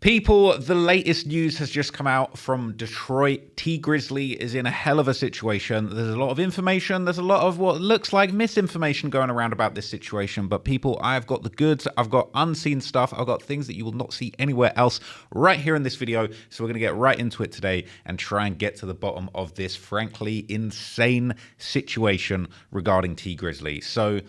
People, the latest news has just come out from Detroit. T Grizzly is in a hell of a situation. There's a lot of information. There's a lot of what looks like misinformation going around about this situation. But people, I've got the goods. I've got unseen stuff. I've got things that you will not see anywhere else right here in this video. So we're going to get right into it today and try and get to the bottom of this, frankly, insane situation regarding T Grizzly. So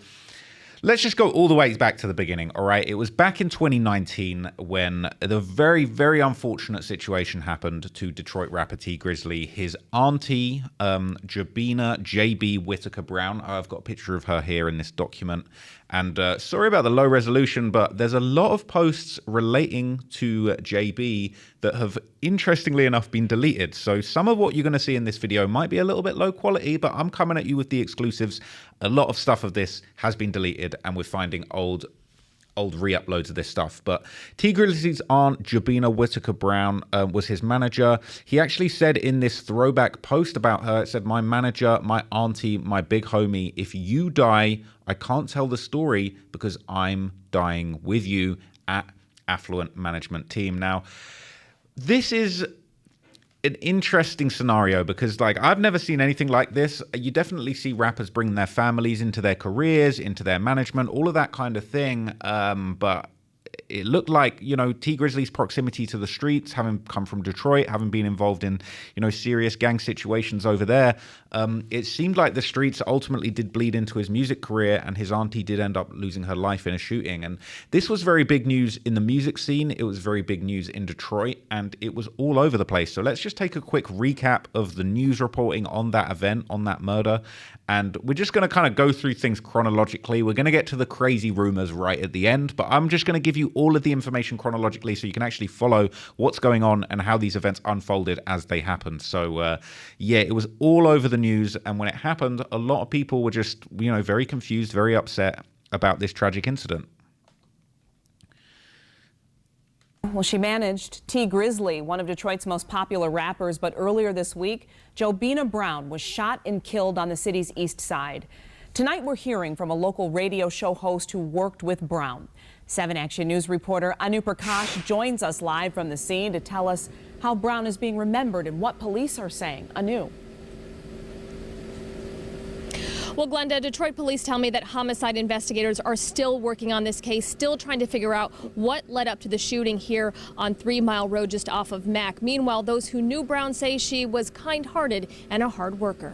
let's just go all the way back to the beginning, all right? It was back in 2019 when the very, very unfortunate situation happened to Detroit rapper T Grizzly. His auntie, JB Whitaker Brown, I've got a picture of her here in this document. And sorry about the low resolution, but there's a lot of posts relating to JB that have, interestingly enough, been deleted. So some of what you're going to see in this video might be a little bit low quality, but I'm coming at you with the exclusives. A lot of stuff of this has been deleted, and we're finding old re-uploads of this stuff. But T Grizzly's aunt, JB Whitaker Brown, was his manager. He actually said in this throwback post about her, it said, "My manager, my auntie, my big homie, if you die, I can't tell the story because I'm dying with you at Affluent Management Team." Now, this is an interesting scenario because, like, I've never seen anything like this. You definitely see rappers bring their families into their careers, into their management, all of that kind of thing. But it looked like, you know, T Grizzly's proximity to the streets, having come from Detroit, having been involved in, you know, serious gang situations over there, it seemed like the streets ultimately did bleed into his music career, and his auntie did end up losing her life in a shooting. And this was very big news in the music scene. It was very big news in Detroit, and it was all over the place. So let's just take a quick recap of the news reporting on that event, on that murder. And we're just going to kind of go through things chronologically. We're going to get to the crazy rumors right at the end, but I'm just going to give you all of the information chronologically so you can actually follow what's going on and how these events unfolded as they happened. So, yeah, it was all over the news. And when it happened, a lot of people were just, you know, very confused, very upset about this tragic incident. Well, she managed T Grizzly, one of Detroit's most popular rappers, but earlier this week, JB Brown was shot and killed on the city's east side. Tonight, we're hearing from a local radio show host who worked with Brown. 7 Action News reporter Anu Prakash joins us live from the scene to tell us how Brown is being remembered and what police are saying. Anu. Well, Glenda, Detroit police tell me that homicide investigators are still working on this case, still trying to figure out what led up to the shooting here on 3 Mile Road just off of Mack. Meanwhile, those who knew Brown say she was kind-hearted and a hard worker.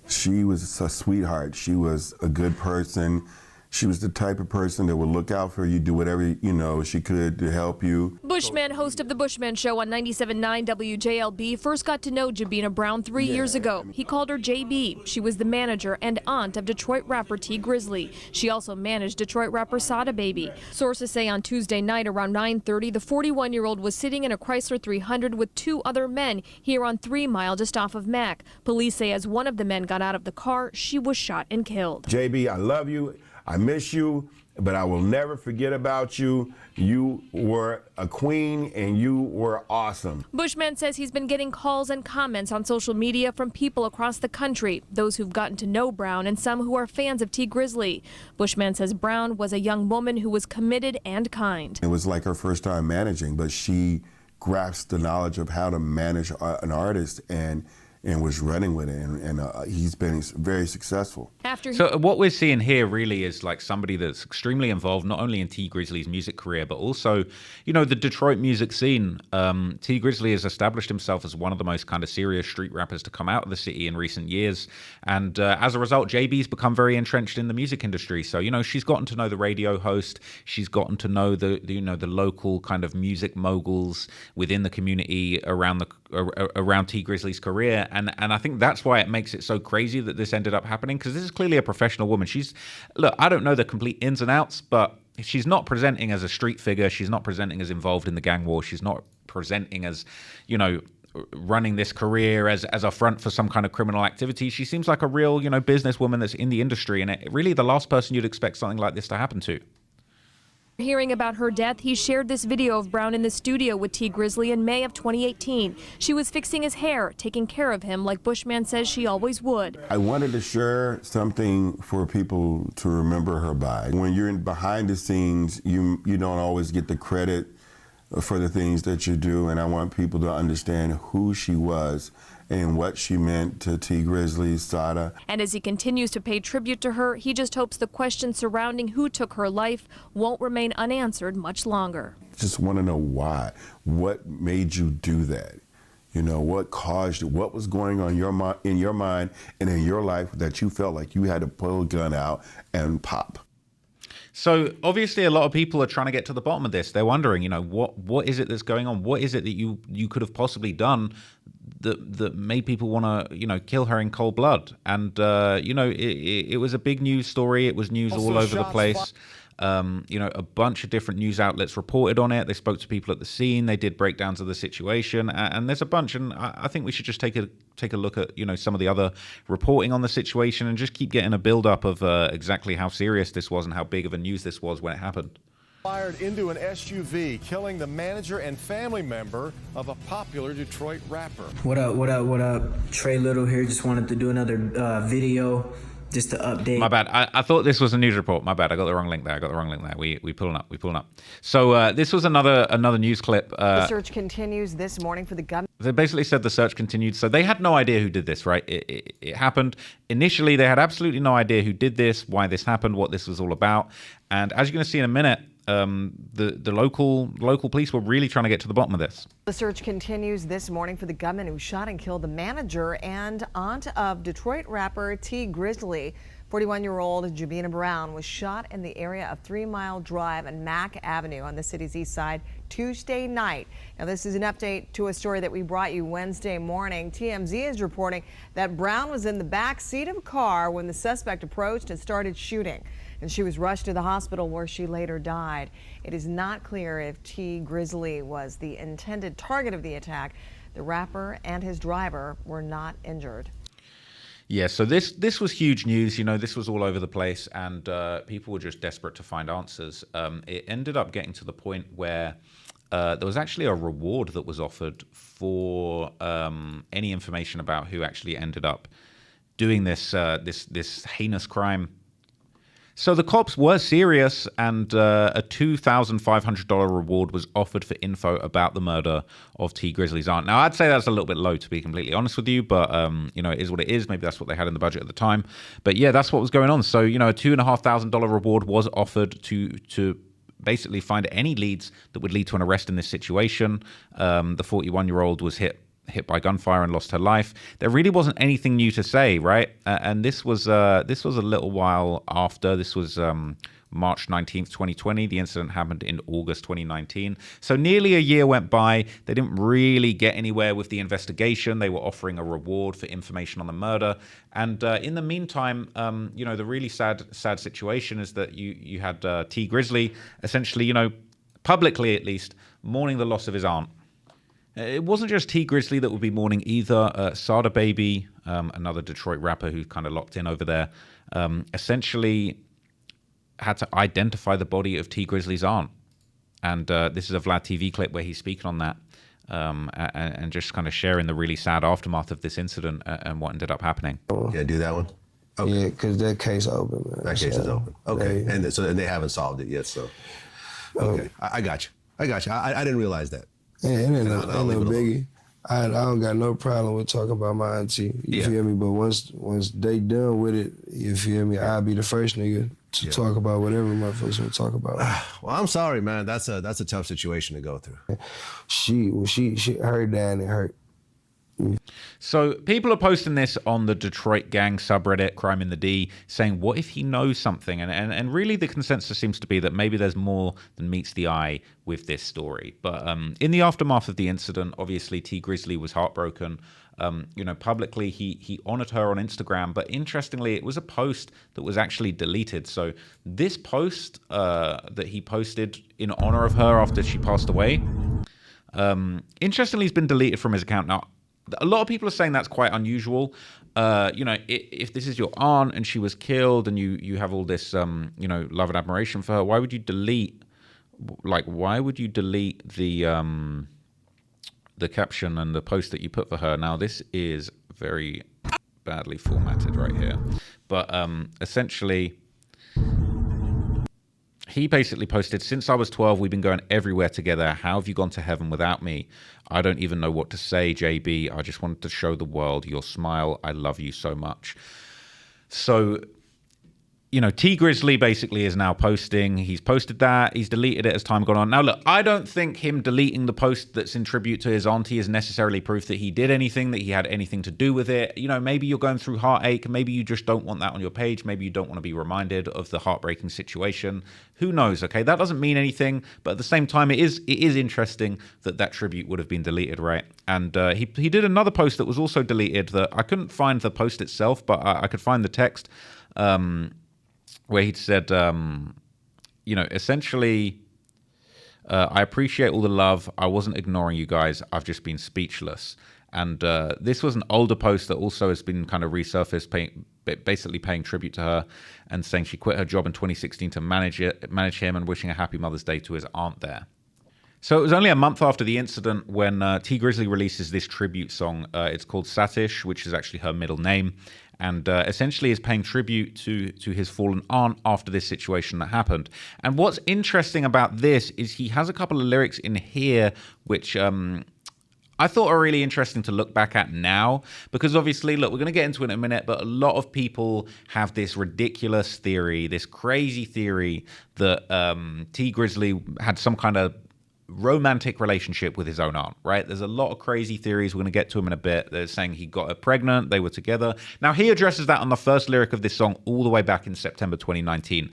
She was a sweetheart. She was a good person. She was the type of person that would look out for you, do whatever, you know, she could to help you. Bushman, host of the Bushman Show on 97.9 WJLB, first got to know JB Brown 3 years ago. He called her JB. She was the manager and aunt of Detroit rapper T Grizzly. She also managed Detroit rapper Sada Baby. Sources say on Tuesday night around 9:30, the 41-year-old was sitting in a Chrysler 300 with 2 other men here on 3 Mile just off of Mack. Police say as one of the men got out of the car, she was shot and killed. JB, I love you. I miss you, but I will never forget about you. You were a queen and you were awesome. Bushman says he's been getting calls and comments on social media from people across the country, those who've gotten to know Brown and some who are fans of T Grizzly. Bushman says Brown was a young woman who was committed and kind. It was like her first time managing, but she grasped the knowledge of how to manage an artist and was running with it, and he's been very successful. So what we're seeing here really is like somebody that's extremely involved not only in T Grizzly's music career, but also, you know, the Detroit music scene. T Grizzly has established himself as one of the most kind of serious street rappers to come out of the city in recent years, and as a result, JB's become very entrenched in the music industry. So, you know, she's gotten to know the radio host, she's gotten to know the local kind of music moguls within the community around T Grizzly's career. And I think that's why it makes it so crazy that this ended up happening, because this is clearly a professional woman. Look, I don't know the complete ins and outs, but she's not presenting as a street figure. She's not presenting as involved in the gang war. She's not presenting as, you know, running this career as a front for some kind of criminal activity. She seems like a real, you know, businesswoman that's in the industry, and really the last person you'd expect something like this to happen to. Hearing about her death, he shared this video of Brown in the studio with T Grizzly in May of 2018. She was fixing his hair, taking care of him like Bushman says she always would. I wanted to share something for people to remember her by. When you're behind the scenes, you don't always get the credit for the things that you do, and I want people to understand who she was and what she meant to T. Grizzly, Sada. And as he continues to pay tribute to her, he just hopes the questions surrounding who took her life won't remain unanswered much longer. Just want to know why. What made you do that? You know, what caused you? What was going on in your mind and in your life that you felt like you had to pull a gun out and pop? So obviously a lot of people are trying to get to the bottom of this. They're wondering, you know, what is it that's going on? What is it that you could have possibly done that made people want to, you know, kill her in cold blood? And, you know, it was a big news story. It was news all over the place. You know, a bunch of different news outlets reported on it. They spoke to people at the scene. They did breakdowns of the situation, and there's a bunch. And I think we should just take a look at, you know, some of the other reporting on the situation and just keep getting a build up of exactly how serious this was and how big of a news this was when it happened. Fired into an SUV, killing the manager and family member of a popular Detroit rapper. What up? What up? What up? Trey Little here. Just wanted to do another video. Just to update. My bad. I thought this was a news report. My bad. I got the wrong link there. We pulling up. So this was another news clip. The search continues this morning for the gunman. They basically said the search continued. So they had no idea who did this, right? It happened. Initially, they had absolutely no idea who did this, why this happened, what this was all about. And as you're going to see in a minute, the local police were really trying to get to the bottom of this. The search continues this morning for the gunman who shot and killed the manager and aunt of Detroit rapper T. Grizzly. 41-year-old Jabina Brown was shot in the area of 3 Mile Drive and Mack Avenue on the city's east side Tuesday night. Now, this is an update to a story that we brought you Wednesday morning. TMZ is reporting that Brown was in the back seat of a car when the suspect approached and started shooting, and she was rushed to the hospital where she later died. It is not clear if T. Grizzly was the intended target of the attack. The rapper and his driver were not injured. Yeah, so this was huge news. You know, this was all over the place, and people were just desperate to find answers. It ended up getting to the point where there was actually a reward that was offered for any information about who actually ended up doing this heinous crime. So the cops were serious, and a $2,500 reward was offered for info about the murder of T. Grizzly's aunt. Now, I'd say that's a little bit low, to be completely honest with you, but, you know, it is what it is. Maybe that's what they had in the budget at the time. But, yeah, that's what was going on. So, you know, a $2,500 reward was offered to basically find any leads that would lead to an arrest in this situation. The 41-year-old was hit by gunfire and lost her life. There really wasn't anything new to say, right? And this was a little while after. This was March 19th, 2020. The incident happened in August 2019. So nearly a year went by. They didn't really get anywhere with the investigation. They were offering a reward for information on the murder. And in the meantime, you know, the really sad situation is that you had T. Grizzly essentially, you know, publicly at least, mourning the loss of his aunt. It wasn't just T. Grizzly that would be mourning either. Sada Baby, another Detroit rapper who's kind of locked in over there, essentially had to identify the body of T. Grizzly's aunt. And this is a Vlad TV clip where he's speaking on that and just kind of sharing the really sad aftermath of this incident and what ended up happening. Yeah, do that one? Okay. Yeah, because that case open, man. That case is open. Okay, and they haven't solved it yet, so. Okay, I got you. I didn't realize that. Yeah, it ain't no biggie. I don't got no problem with talking about my auntie, you feel me? But once they done with it, you feel me, I'll be the first nigga to talk about whatever motherfuckers want to talk about. Well, I'm sorry, man. That's a tough situation to go through. Her dying, it hurt. So people are posting this on the Detroit gang subreddit, Crime in the D, saying, what if he knows something? And really the consensus seems to be that maybe there's more than meets the eye with this story. But in the aftermath of the incident, obviously T. Grizzly was heartbroken. You know, publicly he honored her on Instagram, but interestingly, it was a post that was actually deleted. So this post that he posted in honor of her after she passed away, interestingly, has been deleted from his account. Now, a lot of people are saying that's quite unusual. You know, if this is your aunt and she was killed and you have all this, you know, love and admiration for her, why would you delete, the caption and the post that you put for her? Now, this is very badly formatted right here. But essentially, he basically posted, since I was 12, we've been going everywhere together. How have you gone to heaven without me? I don't even know what to say, JB. I just wanted to show the world your smile. I love you so much. So, you know, T Grizzly basically is now posting. He's posted that. He's deleted it as time gone on. Now, look, I don't think him deleting the post that's in tribute to his auntie is necessarily proof that he did anything, that he had anything to do with it. You know, maybe you're going through heartache. Maybe you just don't want that on your page. Maybe you don't want to be reminded of the heartbreaking situation. Who knows, okay? That doesn't mean anything. But at the same time, it is interesting that that tribute would have been deleted, right? And he did another post that was also deleted that I couldn't find the post itself, but I could find the text. Where he'd said, you know, essentially, I appreciate all the love. I wasn't ignoring you guys. I've just been speechless. And this was an older post that also has been kind of resurfaced, basically paying tribute to her and saying she quit her job in 2016 to manage him and wishing a happy Mother's Day to his aunt there. So it was only a month after the incident when T Grizzly releases this tribute song. It's called Satish, which is actually her middle name, and essentially is paying tribute to his fallen aunt after this situation that happened. And what's interesting about this is he has a couple of lyrics in here which I thought are really interesting to look back at now, because obviously, look, we're going to get into it in a minute, but a lot of people have this ridiculous theory, this crazy theory that T Grizzly had some kind of romantic relationship with his own aunt, right? There's a lot of crazy theories. We're going to get to them in a bit. They're saying he got her pregnant, they were together. Now, he addresses that on the first lyric of this song all the way back in September 2019.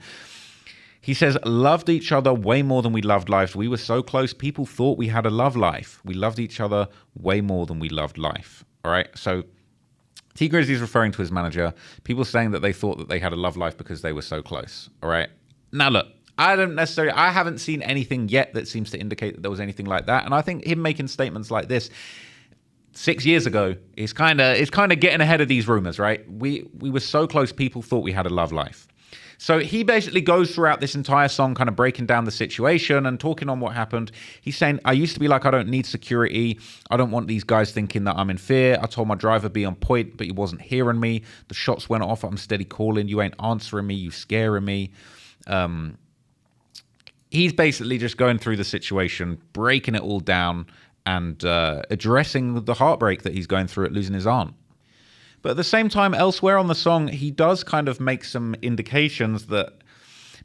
He says, loved each other way more than we loved life. We were so close, people thought we had a love life. We loved each other way more than we loved life. All right? So T Grizzly is referring to his manager. People saying that they thought that they had a love life because they were so close. All right? Now, look, I haven't seen anything yet that seems to indicate that there was anything like that. And I think him making statements like this 6 years ago is kind of getting ahead of these rumors, right? We were so close, people thought we had a love life. So he basically goes throughout this entire song kind of breaking down the situation and talking on what happened. He's saying, I used to be like, I don't need security. I don't want these guys thinking that I'm in fear. I told my driver be on point, but he wasn't hearing me. The shots went off. I'm steady calling. You ain't answering me. You scaring me. He's basically just going through the situation, breaking it all down, and addressing the heartbreak that he's going through at losing his aunt. But at the same time, elsewhere on the song, he does kind of make some indications that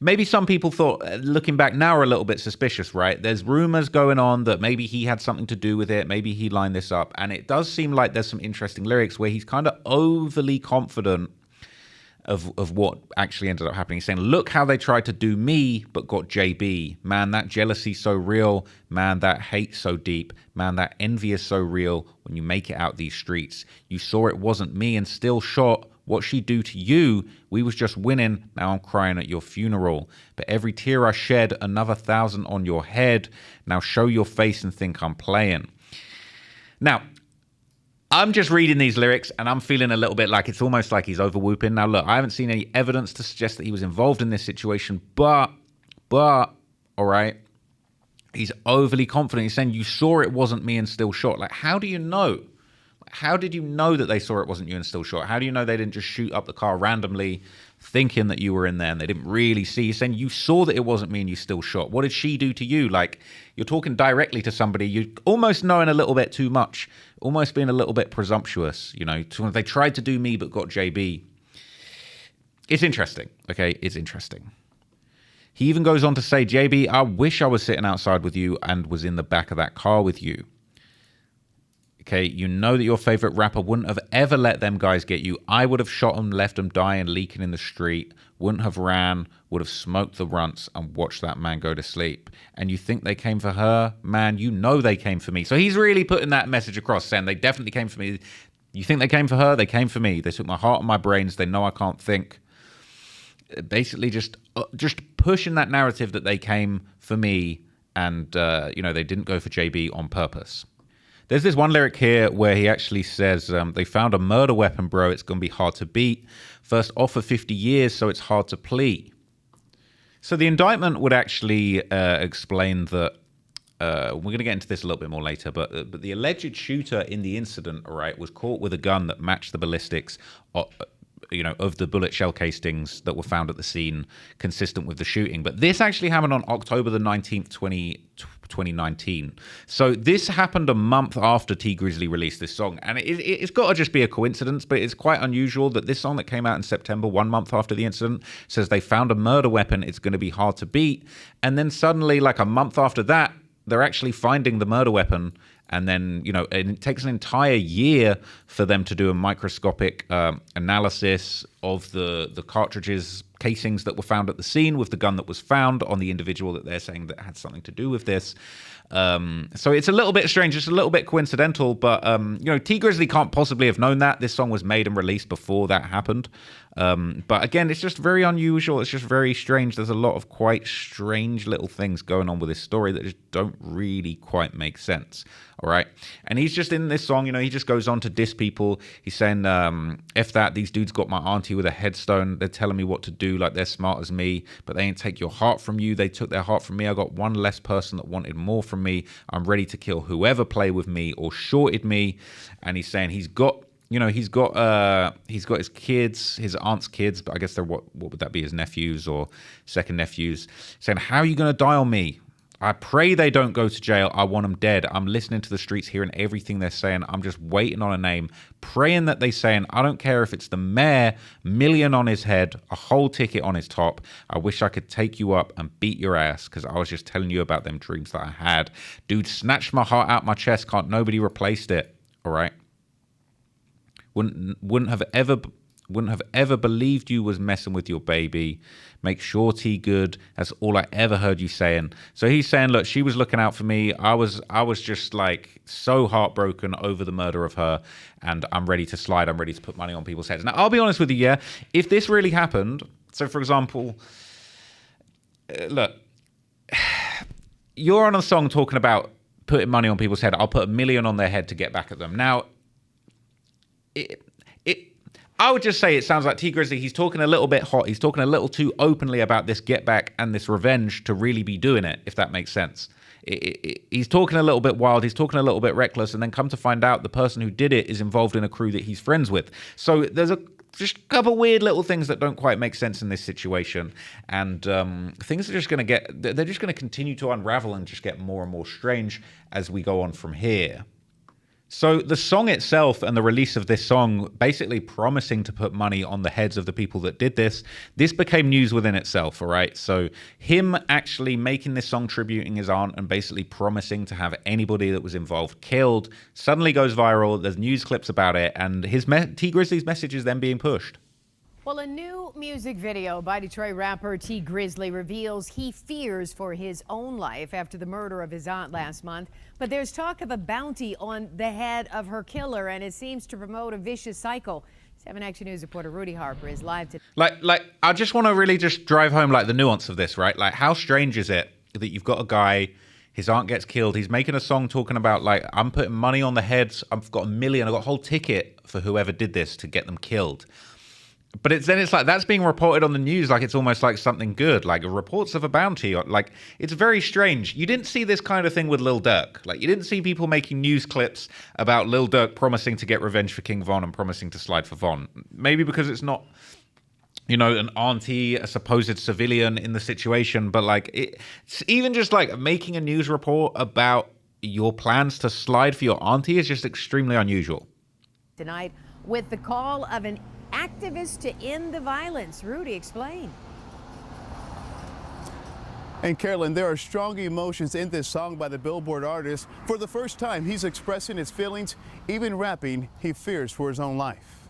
maybe some people thought, looking back now, are a little bit suspicious, right? There's rumors going on that maybe he had something to do with it. Maybe he lined this up. And it does seem like there's some interesting lyrics where he's kind of overly confident of what actually ended up happening. He's saying, look how they tried to do me, but got JB. Man, that jealousy so real. Man, that hate so deep. Man, that envy is so real when you make it out these streets. You saw it wasn't me and still shot. What she do to you? We was just winning. Now I'm crying at your funeral. But every tear I shed, another 1,000 on your head. Now show your face and think I'm playing. Now, I'm just reading these lyrics and I'm feeling a little bit like it's almost like he's over whooping. Now, look, I haven't seen any evidence to suggest that he was involved in this situation, but, all right, he's overly confident. He's saying, you saw it wasn't me and still shot. Like, how do you know? How did you know that they saw it wasn't you and still shot? How do you know they didn't just shoot up the car randomly thinking that you were in there and they didn't really see? You're saying you saw that it wasn't me and you still shot. What did she do to you? Like, you're talking directly to somebody, you're almost knowing a little bit too much, almost being a little bit presumptuous, you know. They tried to do me but got JB. It's interesting, okay? It's interesting. He even goes on to say, JB, I wish I was sitting outside with you and was in the back of that car with you. Okay, you know that your favorite rapper wouldn't have ever let them guys get you. I would have shot them, left them dying, leaking in the street. Wouldn't have ran, would have smoked the runts and watched that man go to sleep. And you think they came for her? Man, you know they came for me. So he's really putting that message across, saying they definitely came for me. You think they came for her? They came for me. They took my heart and my brains. They know I can't think. Basically just pushing that narrative that they came for me and, they didn't go for JB on purpose. There's this one lyric here where he actually says, they found a murder weapon, bro. It's going to be hard to beat. First offer 50 years, so it's hard to plea. So the indictment would actually explain that, we're going to get into this a little bit more later, but the alleged shooter in the incident, all right, was caught with a gun that matched the ballistics of the bullet shell castings that were found at the scene consistent with the shooting. But this actually happened on October the 19th, 2019. So this happened a month after T Grizzly released this song. And it's got to just be a coincidence, but it's quite unusual that this song that came out in September, 1 month after the incident, says they found a murder weapon. It's going to be hard to beat. And then suddenly, like a month after that, they're actually finding the murder weapon. And then, it takes an entire year for them to do a microscopic analysis of the cartridges, casings that were found at the scene with the gun that was found on the individual that they're saying that had something to do with this. So it's a little bit strange, it's a little bit coincidental, but, T Grizzly can't possibly have known that. This song was made and released before that happened. But again, it's just very unusual. It's just very strange. There's a lot of quite strange little things going on with this story that just don't really quite make sense. All right. And he's just in this song, he just goes on to diss people. He's saying, F that, these dudes got my auntie with a headstone. They're telling me what to do like they're smart as me, but they ain't take your heart from you. They took their heart from me. I got one less person that wanted more from me. I'm ready to kill whoever play with me or shorted me. And he's saying he's got his kids, his aunt's kids, but I guess they're what would that be, his nephews or second nephews, saying, how are you going to die on me? I pray they don't go to jail. I want them dead. I'm listening to the streets, hearing everything they're saying. I'm just waiting on a name, praying that they saying, I don't care if it's the mayor, million on his head, a whole ticket on his top. I wish I could take you up and beat your ass because I was just telling you about them dreams that I had. Dude, snatched my heart out my chest. Can't nobody replaced it. All right. Wouldn't have ever believed you was messing with your baby. Make sure T good. That's all I ever heard you saying. So he's saying, look, she was looking out for me. I was just like so heartbroken over the murder of her, and I'm ready to slide. I'm ready to put money on people's heads. Now, I'll be honest with you, yeah. If this really happened, so for example, look, you're on a song talking about putting money on people's head. I'll put $1 million on their head to get back at them. Now, I would just say it sounds like T Grizzly, he's talking a little bit hot. He's talking a little too openly about this get back and this revenge to really be doing it, if that makes sense. He's talking a little bit wild. He's talking a little bit reckless. And then come to find out the person who did it is involved in a crew that he's friends with. So there's just a couple weird little things that don't quite make sense in this situation. And things are just going to they're just going to continue to unravel and just get more and more strange as we go on from here. So the song itself and the release of this song basically promising to put money on the heads of the people that did this became news within itself, all right? So him actually making this song tributing his aunt and basically promising to have anybody that was involved killed suddenly goes viral. There's news clips about it, and T Grizzly's message is then being pushed. Well, a new music video by Detroit rapper T Grizzly reveals he fears for his own life after the murder of his aunt last month. But there's talk of a bounty on the head of her killer, and it seems to promote a vicious cycle. 7 Action News reporter Rudy Harper is live today. Like, I just want to really just drive home like the nuance of this, right? Like, how strange is it that you've got a guy, his aunt gets killed, he's making a song talking about, like, I'm putting money on the heads, I've got $1 million, I've got a whole ticket for whoever did this to get them killed. But it's like that's being reported on the news like it's almost like something good, like reports of a bounty. Like, it's very strange. You didn't see this kind of thing with Lil Durk. Like, you didn't see people making news clips about Lil Durk promising to get revenge for King Von and promising to slide for Von. Maybe because it's not, an auntie, a supposed civilian in the situation. But like, it's even just like making a news report about your plans to slide for your auntie is just extremely unusual. Tonight, with the call of an activists to end the violence. Rudy, explain. And Carolyn, there are strong emotions in this song by the Billboard artist. For the first time, he's expressing his feelings, even rapping he fears for his own life.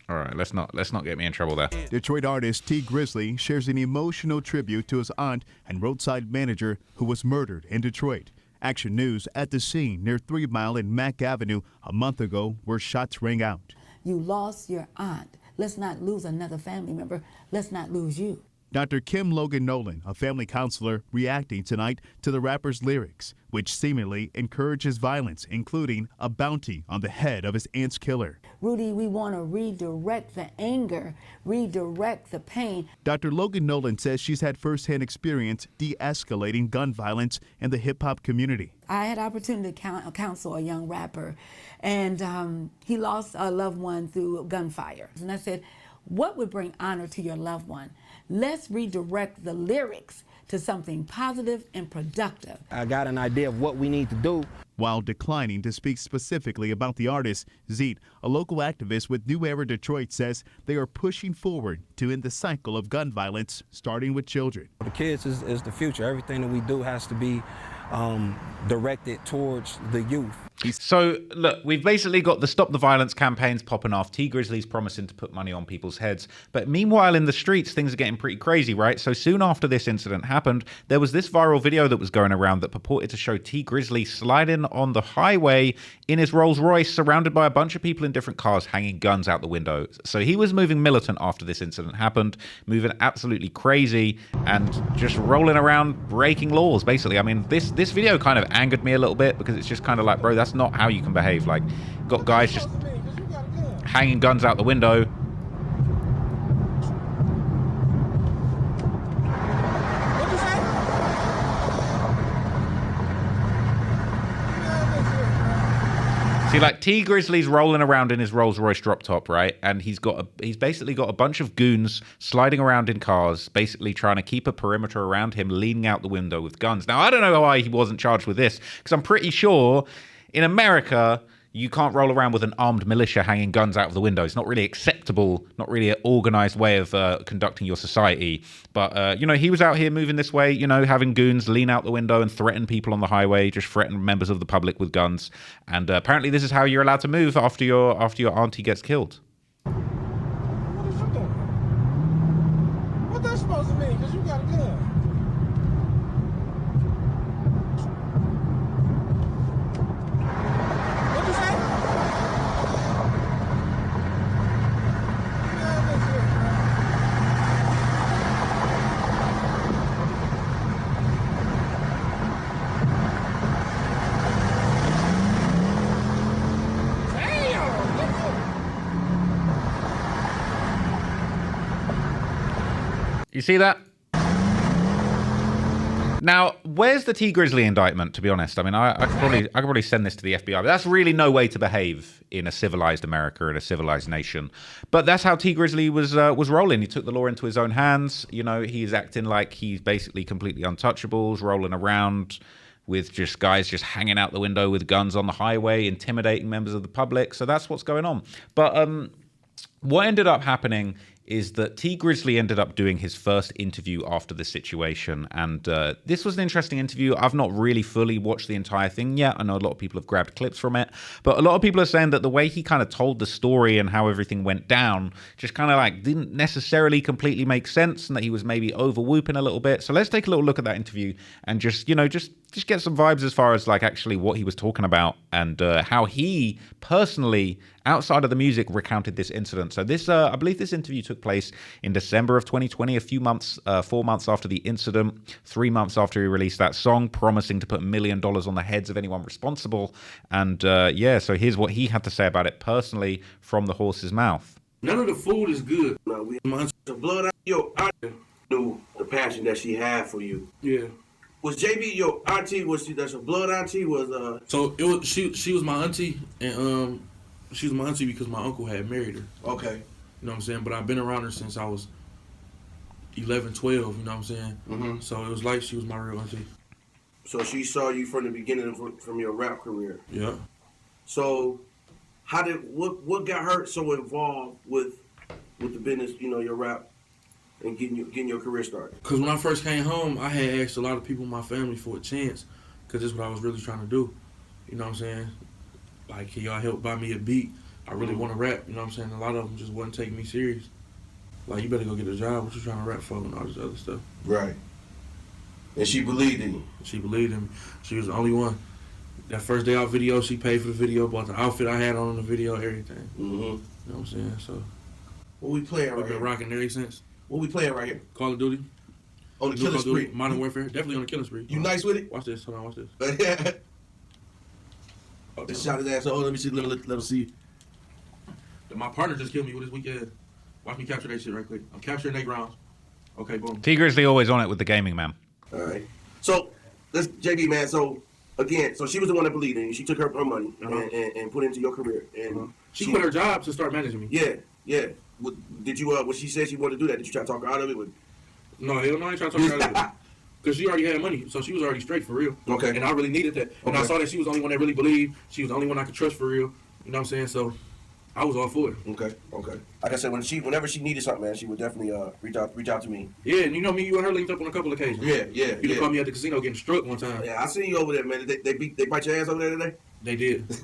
All right, let's not get me in trouble there. Detroit artist T Grizzly shares an emotional tribute to his aunt and roadside manager who was murdered in Detroit. Action News at the scene near 3 Mile and Mack Avenue a month ago where shots rang out. You lost your aunt. Let's not lose another family member. Let's not lose you. Dr. Kim Logan Nolan, a family counselor, reacting tonight to the rapper's lyrics, which seemingly encourages violence, including a bounty on the head of his aunt's killer. Rudy, we want to redirect the anger, redirect the pain. Dr. Logan Nolan says she's had firsthand experience de-escalating gun violence in the hip-hop community. I had opportunity to counsel a young rapper, and he lost a loved one through gunfire. And I said, what would bring honor to your loved one? Let's redirect the lyrics to something positive and productive. I got an idea of what we need to do. While declining to speak specifically about the artist, Zeet, a local activist with New Era Detroit, says they are pushing forward to end the cycle of gun violence, starting with children. The kids is the future. Everything that we do has to be directed towards the youth. So, look, we've basically got the Stop the Violence campaigns popping off. T Grizzly's promising to put money on people's heads. But meanwhile, in the streets, things are getting pretty crazy, right? So soon after this incident happened, there was this viral video that was going around that purported to show T Grizzly sliding on the highway in his Rolls Royce, surrounded by a bunch of people in different cars hanging guns out the window. So he was moving militant after this incident happened, moving absolutely crazy and just rolling around breaking laws, basically. I mean, this video kind of angered me a little bit because it's just kind of like, bro, that's not how you can behave. Like, got guys just hanging guns out the window. See, like, T Grizzly's rolling around in his Rolls Royce drop top, right? And he's basically got a bunch of goons sliding around in cars, basically trying to keep a perimeter around him, leaning out the window with guns. Now, I don't know why he wasn't charged with this, because I'm pretty sure in America, you can't roll around with an armed militia hanging guns out of the window. It's not really acceptable, not really an organized way of conducting your society. But, you know, he was out here moving this way, you know, having goons lean out the window and threaten people on the highway, just threaten members of the public with guns. And apparently this is how you're allowed to move after your auntie gets killed. What is you doing? What that's supposed to mean? Because you got a gun. You see that? Now, where's the T Grizzly indictment, to be honest? I mean, I could probably send this to the FBI, but that's really no way to behave in a civilized America, in a civilized nation. But that's how T Grizzly was rolling. He took the law into his own hands. You know, he's acting like he's basically completely untouchables, rolling around with just guys just hanging out the window with guns on the highway, intimidating members of the public. So that's what's going on. But what ended up happening is that T Grizzly ended up doing his first interview after the situation. And this was an interesting interview. I've not really fully watched the entire thing yet. I know a lot of people have grabbed clips from it. But a lot of people are saying that the way he kind of told the story and how everything went down just kind of like didn't necessarily completely make sense, and that he was maybe over whooping a little bit. So let's take a little look at that interview and just, you know, just get some vibes as far as like actually what he was talking about and how he personally, outside of the music, recounted this incident. So this, I believe this interview took place in December of 2020, a few months, 4 months after the incident, 3 months after he released that song, promising to put $1 million on the heads of anyone responsible. And yeah, so here's what he had to say about it personally from the horse's mouth. None of the food is good. No, we want the blood out your auntie knew the passion that she had for you. Yeah. Was JB your auntie? Was she? That's a blood auntie. Was So it was. She was my auntie, and she was my auntie because my uncle had married her. Okay. You know what I'm saying? But I've been around her since I was 11, 12. You know what I'm saying? Mm-hmm. So it was like she was my real auntie. So she saw you from the beginning from your rap career. Yeah. So what got her so involved with the business? You know, your rap. And getting your career started? Because when I first came home, I had asked a lot of people in my family for a chance, because that's what I was really trying to do. You know what I'm saying? Like, can y'all help buy me a beat? I really want to rap. You know what I'm saying? A lot of them just wasn't taking me serious. Like, you better go get a job. What you trying to rap for? And all this other stuff. Right. And she believed in you? She believed in me. She was the only one. That first day out video, she paid for the video, bought the outfit I had on in the video, everything. Mm-hmm. You know what I'm saying? So what we playing right We've been rocking ever since. What we playing right here? Call of Duty. On the killing spree. Modern Warfare. Definitely on the killing spree. You nice with it? Watch this. Hold on, watch this. Oh, they shot his ass. Oh, let me see. Let him see. My partner just killed me with his weekend. Watch me capture that shit right quick. I'm capturing 8 rounds. Okay, boom. T Grizzly always on it with the gaming, man. All right. So, let's JB, man. So, again, so she was the one that believed in you. She took her money and put it into your career. And she quit her job to start managing me. Yeah. Did you? When she said she wanted to do that, did you try to talk her out of it? No, hell no, I ain't trying to talk her out of it. Because she already had money, so she was already straight for real. Okay. And I really needed that. And I saw that she was the only one that really believed. She was the only one I could trust for real. You know what I'm saying? So I was all for it. Okay. Like I said, whenever she needed something, man, she would definitely reach out to me. Yeah, and you know me, you and her linked up on a couple occasions. Yeah. You called me at the casino getting struck one time. Yeah, I seen you over there, man. They bite your ass over there today? They did.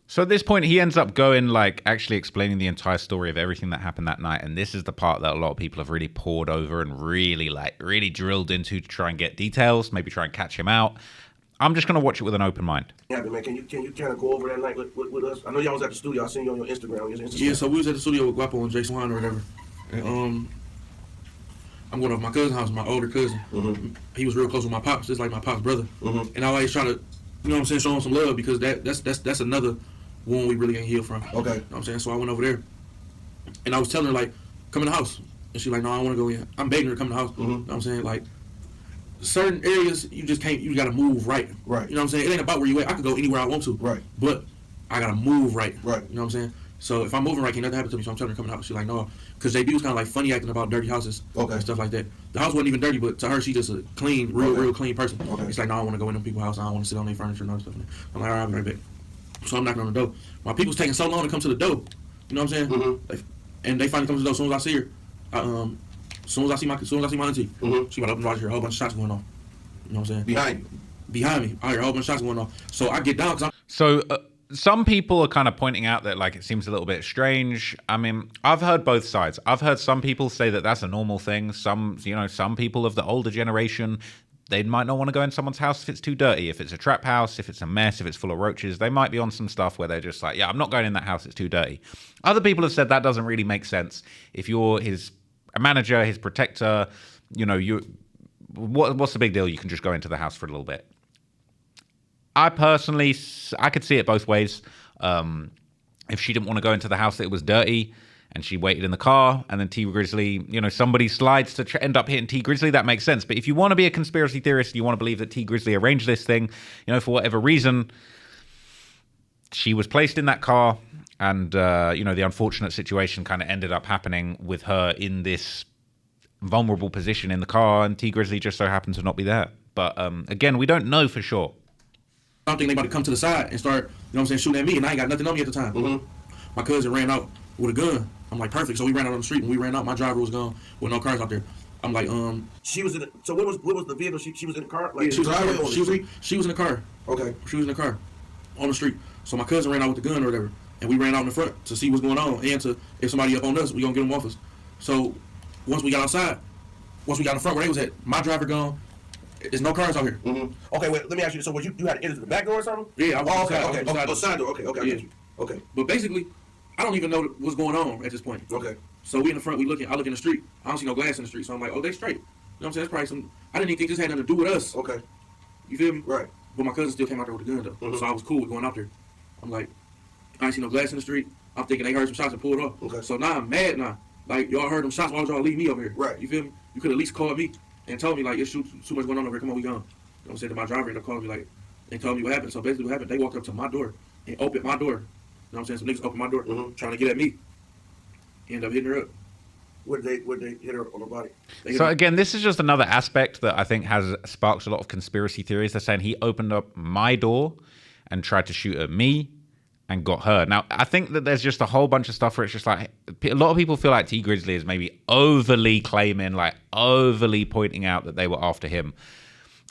So at this point, he ends up going, like, actually explaining the entire story of everything that happened that night. And this is the part that a lot of people have really poured over and really drilled into to try and get details, maybe try and catch him out. I'm just going to watch it with an open mind. Yeah, man, can you kind of go over that night with us? I know y'all was at the studio. I seen you on your Instagram. Yeah, so we was at the studio with Guapo and Jay Swan or whatever. And, I'm going over my cousin's house, my older cousin. Mm-hmm. He was real close with my pops, just like my pop's brother. Mm-hmm. And I always try to, you know what I'm saying, show him some love because that's another wound we really ain't healed from. Okay. You know what I'm saying? So I went over there and I was telling her, like, come in the house. And she's like, no, I don't want to go in. I'm begging her to come in the house. You know what I'm saying? Like, certain areas, you just can't, you got to move right. Right. You know what I'm saying? It ain't about where you at. I could go anywhere I want to. Right. But I got to move right. Right. You know what I'm saying? So if I'm moving right, can't nothing happen to me. So I'm telling her to come in the house. She's like, no. Because JB was kind of like funny acting about dirty houses. Okay. And stuff like that. The house wasn't even dirty, but to her, she just a clean, real clean person. Okay. It's like, no, I don't want to go in them people's house. I don't want to sit on their furniture and all that stuff. I'm like, all right, I'll be right back. So I'm knocking on the door. My people's taking so long to come to the door. You know what I'm saying? And they finally come to the door as soon as I see her. As soon as I see my auntie, she about to open the door, I hear a whole bunch of shots going off. You know what I'm saying? Behind me. I hear a whole bunch of shots going off. So I get down. Some people are kind of pointing out that, like, it seems a little bit strange. I mean, I've heard both sides. I've heard some people say that that's a normal thing. Some people of the older generation, they might not want to go in someone's house if it's too dirty. If it's a trap house, if it's a mess, if it's full of roaches, they might be on some stuff where they're just like, yeah, I'm not going in that house, it's too dirty. Other people have said that doesn't really make sense. If you're a manager, his protector, what's the big deal? You can just go into the house for a little bit. I could see it both ways. If she didn't want to go into the house that it was dirty, and she waited in the car, and then T Grizzly, somebody slides to end up hitting T Grizzly, that makes sense. But if you want to be a conspiracy theorist, you want to believe that T Grizzly arranged this thing, for whatever reason, she was placed in that car, and the unfortunate situation kind of ended up happening with her in this vulnerable position in the car, and T Grizzly just so happened to not be there. But again, we don't know for sure. I don't think they about to come to the side and start, shooting at me, and I ain't got nothing on me at the time. My cousin ran out with a gun. I'm like, perfect. So we ran out on the street. When we ran out, my driver was gone with no cars out there. I'm like, She was in the, so what was the vehicle? She was in the car? Like, she was in the car. Okay. She was in the car on the street. So my cousin ran out with the gun or whatever, and we ran out in the front to see what's going on, and to, if somebody up on us, we gonna get them off us. So once we got outside, once we got in front where they was at, my driver gone. There's no cars out here. Okay, wait, let me ask you. So was you had to enter the back door or something? Yeah, I was okay. Side door. Okay, I get you. Okay. But basically, I don't even know what's going on at this point. Okay. So we in the front, I look in the street. I don't see no glass in the street. So I'm like, oh, they straight. You know what I'm saying? That's probably some, I didn't even think this had nothing to do with us. Okay. You feel me? Right. But my cousin still came out there with a gun though. So I was cool with going out there. I'm like, I ain't see no glass in the street. I'm thinking they heard some shots and pulled off. Okay. So now I'm mad now. Like, y'all heard them shots, why would y'all leave me over here? Right. You feel me? You could at least call me and told me, like, it's too much going on over here. Come on, we gone. You know what I'm saying? To my driver ended up calling me, like, and told me what happened. So basically what happened, they walked up to my door and opened my door. You know what I'm saying? Some niggas opened my door trying to get at me. Ended up hitting her up. Would they hit her on the body? So again, this is just another aspect that I think has sparked a lot of conspiracy theories. They're saying he opened up my door and tried to shoot at me and got her. Now, I think that there's just a whole bunch of stuff where it's just like, a lot of people feel like T Grizzly is maybe overly claiming, like overly pointing out that they were after him.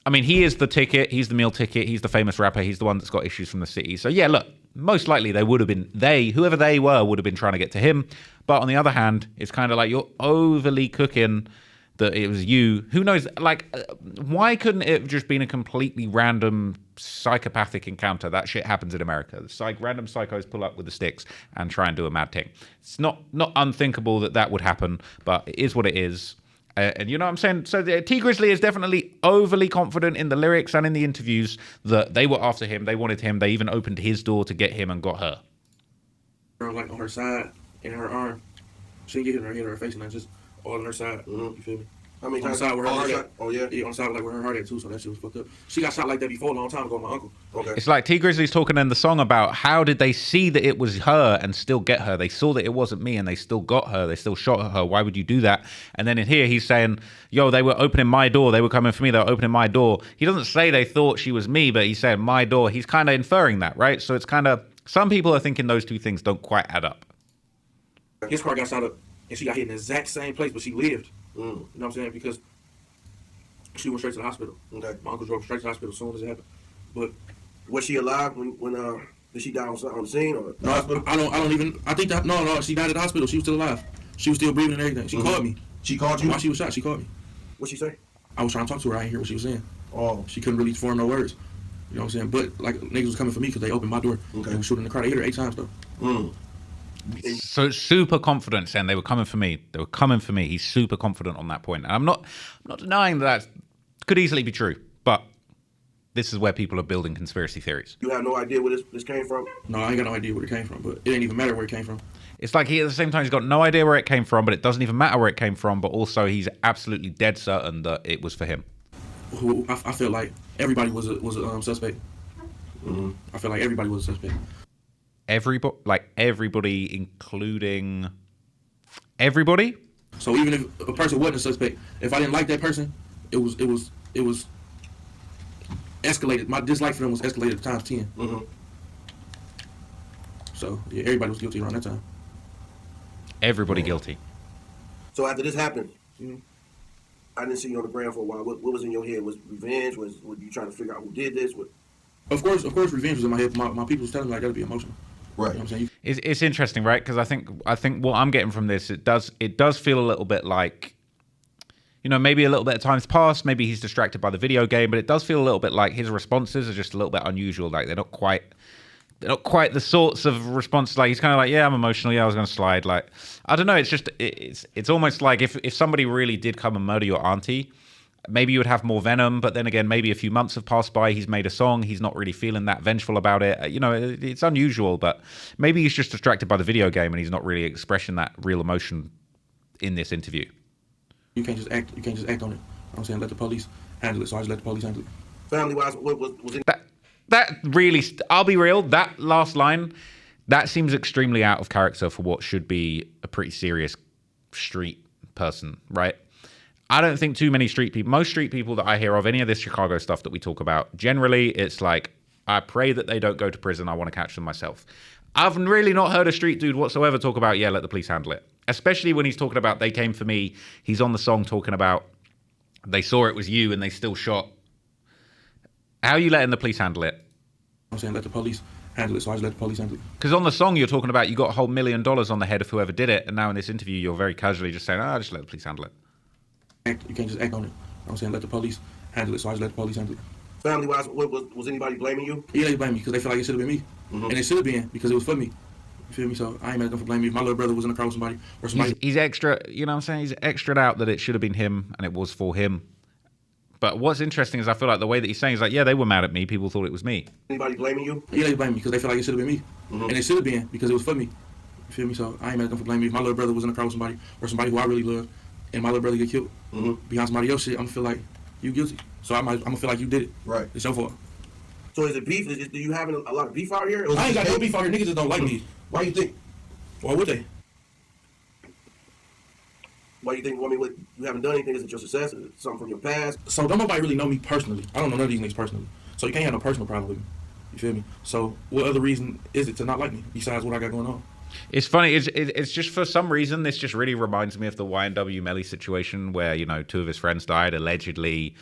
I mean, he is the ticket, he's the meal ticket, he's the famous rapper, he's the one that's got issues from the city. So yeah, look, most likely they would have been, whoever they were, would have been trying to get to him. But on the other hand, it's kind of like you're overly cooking that it was you. Who knows? Like, why couldn't it have just been a completely random psychopathic encounter? That shit happens in America. Random psychos pull up with the sticks and try and do a mad thing. It's not unthinkable that would happen, but it is what it is. And you know what I'm saying? So T Grizzly is definitely overly confident in the lyrics and in the interviews that they were after him. They wanted him. They even opened his door to get him and got her. Like on her side and her arm. She didn't get hit in her head or her face, and that's just all on her side. You feel me? How many on times? The side where her heart at. Oh, yeah? Yeah, on the side like where her heart at, too, so that shit was fucked up. She got shot like that before a long time ago, my uncle. Okay. It's like T Grizzly's talking in the song about how did they see that it was her and still get her? They saw that it wasn't me and they still got her. They still shot at her. Why would you do that? And then in here, he's saying, yo, they were opening my door. They were coming for me. They were opening my door. He doesn't say they thought she was me, but he's saying my door. He's kind of inferring that, right? So it's kind of, some people are thinking those two things don't quite add up. His car got shot up, and she got hit in the exact same place, but she lived. You know what I'm saying? Because she went straight to the hospital. Okay. My uncle drove straight to the hospital as soon as it happened. But was she alive when did she die on the scene or the hospital? I don't even. I think that no, she died at the hospital. She was still alive. She was still breathing and everything. She called me. She called you while she was shot. She called me. What'd she say? I was trying to talk to her. I didn't hear what she was saying. Oh. She couldn't really form no words. You know what I'm saying? But like niggas was coming for me because they opened my door. Okay. They were shooting in the car. They hit her 8 times though. So super confident, saying they were coming for me. They were coming for me. He's super confident on that point. And I'm not denying that could easily be true, but this is where people are building conspiracy theories. You have no idea where this came from? No, I ain't got no idea where it came from, but it didn't even matter where it came from. It's like he, at the same time, he's got no idea where it came from, but it doesn't even matter where it came from, but also he's absolutely dead certain that it was for him. I feel like everybody was a suspect. I feel like everybody was a suspect. Everybody, including everybody? So even if a person wasn't a suspect, if I didn't like that person, it was escalated. My dislike for them was escalated times 10. So yeah, everybody was guilty around that time. Everybody guilty. So after this happened, I didn't see you on the ground for a while. What was in your head? Was revenge? Was you trying to figure out who did this? Of course, revenge was in my head. My people was telling me I got to be emotional. Right. You know what I'm saying? It's interesting, right? Because I think what I'm getting from this, it does feel a little bit like, you know, maybe a little bit of time's passed, maybe he's distracted by the video game, but it does feel a little bit like his responses are just a little bit unusual. Like they're not quite the sorts of responses. Like he's kind of like, yeah, I'm emotional. Yeah, I was going to slide. Like, I don't know. It's just, it's almost like if somebody really did come and murder your auntie, maybe you would have more venom, but then again, maybe a few months have passed by, he's made a song, he's not really feeling that vengeful about it. You know, it's unusual, but maybe he's just distracted by the video game and he's not really expressing that real emotion in this interview. You can't just act on it. You know what I'm saying? Let the police handle it, so I just let the police handle it. Family-wise, what was it? That really, I'll be real, that last line, that seems extremely out of character for what should be a pretty serious street person, right? I don't think too many street people, most street people that I hear of, any of this Chicago stuff that we talk about, generally it's like, I pray that they don't go to prison, I want to catch them myself. I've really not heard a street dude whatsoever talk about, yeah, let the police handle it. Especially when he's talking about, they came for me, he's on the song talking about, they saw it was you and they still shot. How are you letting the police handle it? I'm saying let the police handle it, so I just let the police handle it. Because on the song you're talking about, you got a whole $1 million on the head of whoever did it, and now in this interview you're very casually just saying, just let the police handle it. You can't just act on it. I'm saying let the police handle it, so I just let the police handle it. Family-wise, was anybody blaming you? Yeah, they blame me because they feel like it should have been me. And it should have been because it was for me. You feel me? So I ain't mad at them for blaming me. If my little brother was in the car with somebody or somebody. He's extra, you know what I'm saying? He's extra'd out that it should have been him and it was for him. But what's interesting is I feel like the way that he's saying is like, yeah, they were mad at me. People thought it was me. Anybody blaming you? Yeah, they blame me because they feel like it should have been me. And it should have been because it was for me. You feel me? So I ain't mad at them for blaming me. If my little brother was in the car with somebody or somebody who I really love and my little brother get killed behind somebody else's shit, I'm gonna feel like you guilty. So I'm gonna feel like you did it. Right. It's your fault. So is it beef? Do you having a lot of beef out here? I ain't got no beef out here. Niggas just don't like me. Why you think? Why would they? Why you think? I mean, what, you haven't done anything? Is it your success? Is it something from your past? So don't nobody really know me personally. I don't know none of these niggas personally. So you can't have no personal problem with me. You feel me? So what other reason is it to not like me besides what I got going on? It's funny. It's just for some reason this just really reminds me of the YNW Melly situation where, you know, 2 of his friends died. Allegedly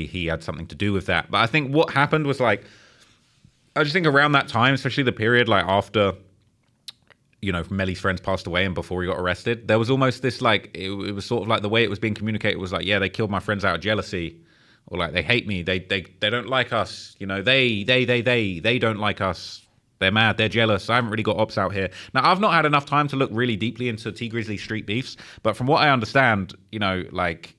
he had something to do with that. But I think what happened was like, I just think around that time, especially the period like after, you know, Melly's friends passed away and before he got arrested, there was almost this like, it was sort of like the way it was being communicated was like, yeah, they killed my friends out of jealousy, or like they hate me, they don't like us, you know, they don't like us. They're mad. They're jealous. I haven't really got ops out here. Now, I've not had enough time to look really deeply into T Grizzly street beefs, but from what I understand, you know, like,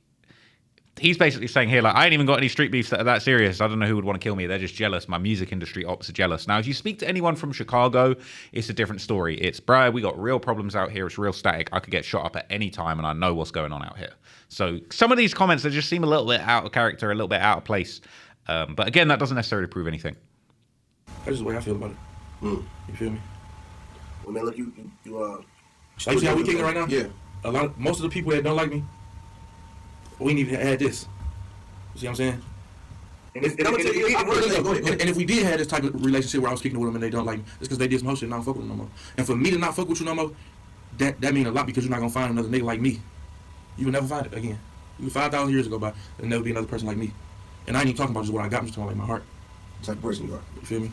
he's basically saying here, like, I ain't even got any street beefs that are that serious. I don't know who would want to kill me. They're just jealous. My music industry ops are jealous. Now, if you speak to anyone from Chicago, it's a different story. It's, bruh, we got real problems out here. It's real static. I could get shot up at any time, and I know what's going on out here. So some of these comments, they just seem a little bit out of character, a little bit out of place. But again, that doesn't necessarily prove anything. That's just the way I feel about it. You feel me? Well, man, look, you like, you see how we kicking right now? Yeah. Most of the people that don't like me, we ain't even had this. You see what I'm saying? And if we did have this type of relationship where I was kicking with them and they don't like me, it's because they did some whole shit and I don't fuck with them no more. And for me to not fuck with you no more, that mean a lot, because you're not gonna find another nigga like me. You will never find it again. 5,000 years ago by, and there'll be another person like me. And I ain't even talking about just what I got, I'm just talking about like my heart. the type of person you are. You feel me?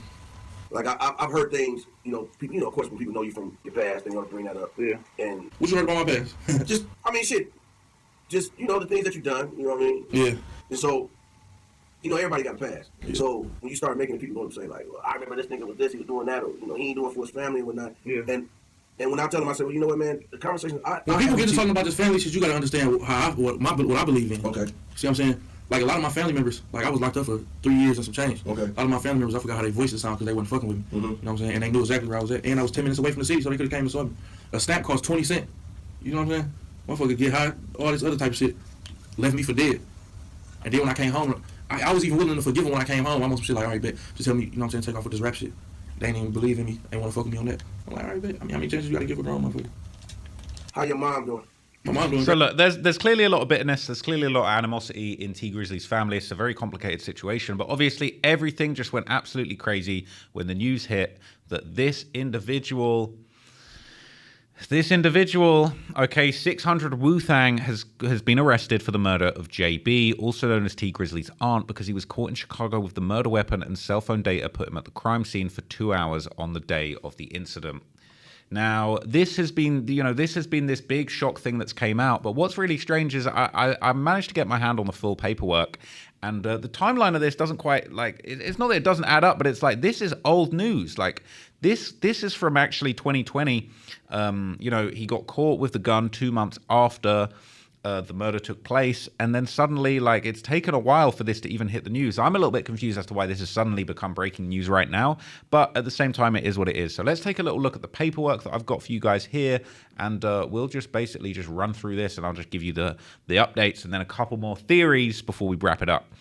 Like I've heard things, you know, people, you know, of course, when people know you from your past, they want to bring that up. Yeah. And what you heard about my past? just, I mean, shit. Just, you know, the things that you've done. You know what I mean? Yeah. And so, you know, everybody got a past. Yeah. So when you start making people say like, well, I remember this nigga was this, he was doing that, or you know, he ain't doing for his family and whatnot. Yeah. And when I tell them, I say, well, you know what, man, the conversation. When people get to talking about this family shit, you got to understand what I believe in. Okay. See what I'm saying? Like a lot of my family members, like I was locked up for 3 years and some change. Okay. A lot of my family members, I forgot how their voices sound because they wasn't fucking with me. Mm-hmm. You know what I'm saying? And they knew exactly where I was at. And I was 10 minutes away from the city, so they could have came and saw me. A snap cost 20 cents. You know what I'm saying? Motherfucker get high, all this other type of shit. Left me for dead. And then when I came home, I was even willing to forgive him when I came home. I'm on some shit like, all right, bet. Just tell me, you know what I'm saying, take off with this rap shit. They ain't even believe in me. They want to fuck with me on that. I'm like, all right, bet. I mean, how many chances you got to give a grown motherfucker? How your mom doing? My mom doing so great. look, there's clearly a lot of bitterness. There's clearly a lot of animosity in T Grizzly's family. It's a very complicated situation, but obviously everything just went absolutely crazy when the news hit that this individual, okay, 600 Wu-Tang has been arrested for the murder of JB, also known as T Grizzly's aunt, because he was caught in Chicago with the murder weapon and cell phone data put him at the crime scene for 2 hours on the day of the incident. Now, this has been this big shock thing that's came out. But what's really strange is I managed to get my hand on the full paperwork, and the timeline of this doesn't quite, like, it's not that it doesn't add up, but it's like, this is old news. Like, this is from actually 2020. He got caught with the gun 2 months after the murder took place, and then suddenly, like, it's taken a while for this to even hit the news. I'm a little bit confused as to why this has suddenly become breaking news right now, but at the same time, it is what it is. So let's take a little look at the paperwork that I've got for you guys here, and we'll just basically just run through this, and I'll just give you the updates and then a couple more theories before we wrap it up.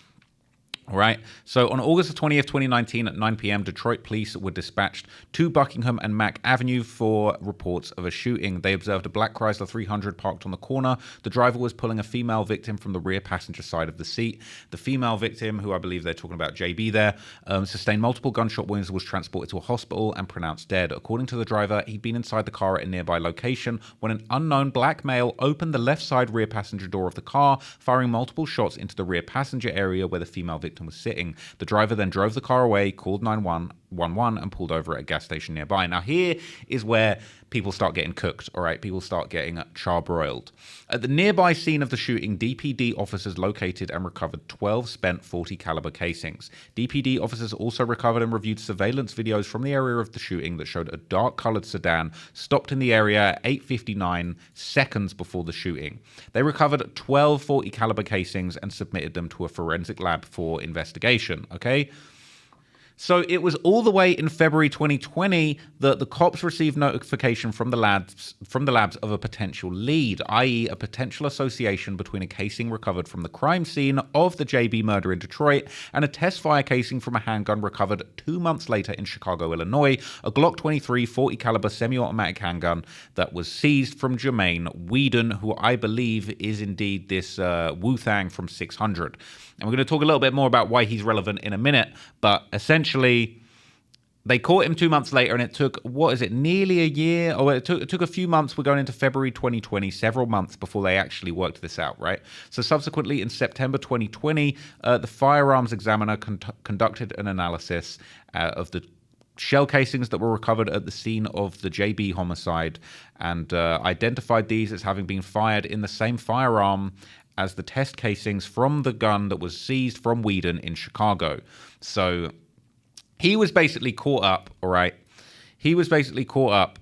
All right. So on August 20th, 2019 at 9 p.m., Detroit police were dispatched to Buckingham and Mack Avenue for reports of a shooting. They observed a black Chrysler 300 parked on the corner. The driver was pulling a female victim from the rear passenger side of the seat. The female victim, who I believe they're talking about JB there, sustained multiple gunshot wounds, was transported to a hospital and pronounced dead. According to the driver, he'd been inside the car at a nearby location when an unknown black male opened the left side rear passenger door of the car, firing multiple shots into the rear passenger area where the female victim was sitting. The driver then drove the car away, called 911 and pulled over at a gas station nearby. Now here is where people start getting cooked, all right? People start getting charbroiled. At the nearby scene of the shooting, DPD officers located and recovered 12 spent .40 caliber casings. DPD officers also recovered and reviewed surveillance videos from the area of the shooting that showed a dark-colored sedan stopped in the area at 8:59 seconds before the shooting. They recovered 12 .40 caliber casings and submitted them to a forensic lab for investigation, okay? So it was all the way in February 2020 that the cops received notification from the labs of a potential lead, i.e. a potential association between a casing recovered from the crime scene of the JB murder in Detroit and a test fire casing from a handgun recovered 2 months later in Chicago, Illinois, a Glock 23 .40 caliber semi-automatic handgun that was seized from Jermaine Whedon, who I believe is indeed this Wu-Tang from 600. And we're going to talk a little bit more about why he's relevant in a minute, but essentially, they caught him 2 months later, and it took, nearly a year? Or it took a few months. We're going into February 2020, several months before they actually worked this out, right? So subsequently, in September 2020, the firearms examiner conducted an analysis of the shell casings that were recovered at the scene of the JB homicide and identified these as having been fired in the same firearm as the test casings from the gun that was seized from Whedon in Chicago. So he was basically caught up, all right, he was basically caught up.